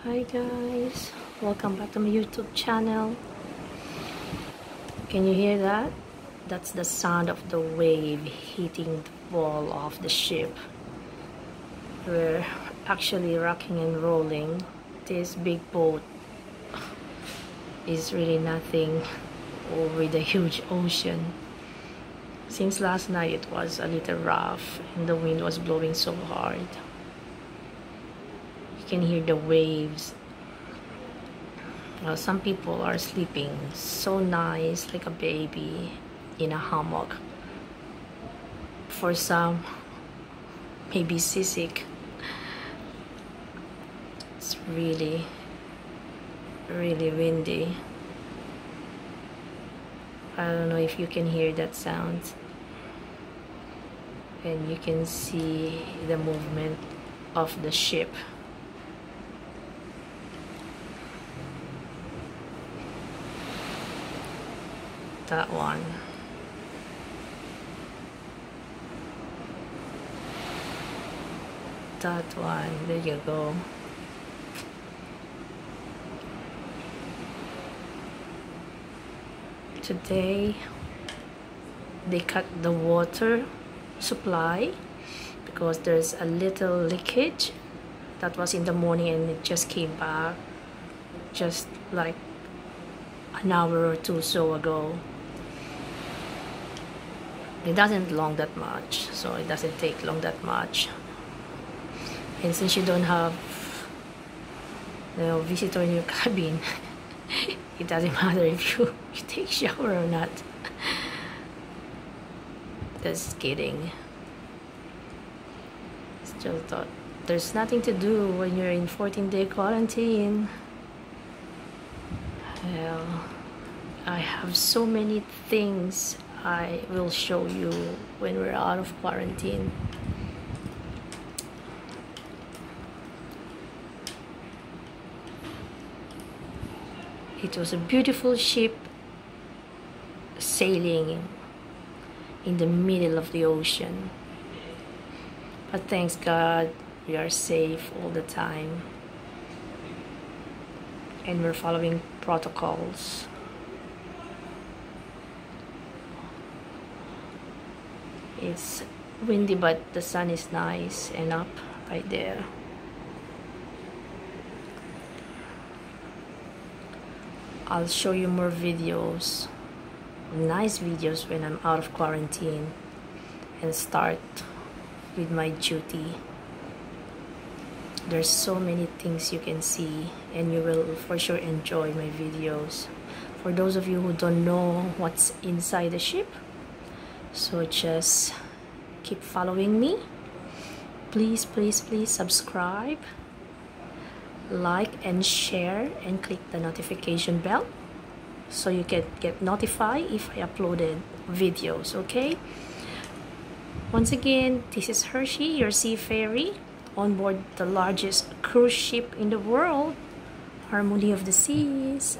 Hi guys, welcome back to my YouTube channel. Can you hear that? That's the sound of the wave hitting the wall of the ship. We're actually rocking and rolling. This big boat is really nothing over the huge ocean. Since last night it was a little rough and the wind was blowing so hard. You can hear the waves. Some people are sleeping so nice, like a baby in a hammock. For some, maybe seasick. It's really, really windy. I don't know if you can hear that sound. And you can see the movement of the ship. That one. That one. There you go. Today they cut the water supply because there's a little leakage that was in the morning and it just came back just like an hour or two so ago. It doesn't long that much, so it doesn't take long that much. And since you don't have visitor in your cabin, it doesn't matter if you take shower or not. Just kidding. Still thought there's nothing to do when you're in 14-day quarantine. Well, I have so many things I will show you when we're out of quarantine. It was a beautiful ship sailing in the middle of the ocean. But thanks God, we are safe all the time. And we're following protocols. It's windy, but the sun is nice and up right there. I'll show you more videos, nice videos when I'm out of quarantine and start with my duty. There's so many things you can see and you will for sure enjoy my videos. For those of you who don't know what's inside the ship, so just keep following me. Please, please, please subscribe, like and share, and click the notification bell so you can get notified if I uploaded videos, okay? Once again, this is Hershey, your seafarer, on board the largest cruise ship in the world, Harmony of the Seas.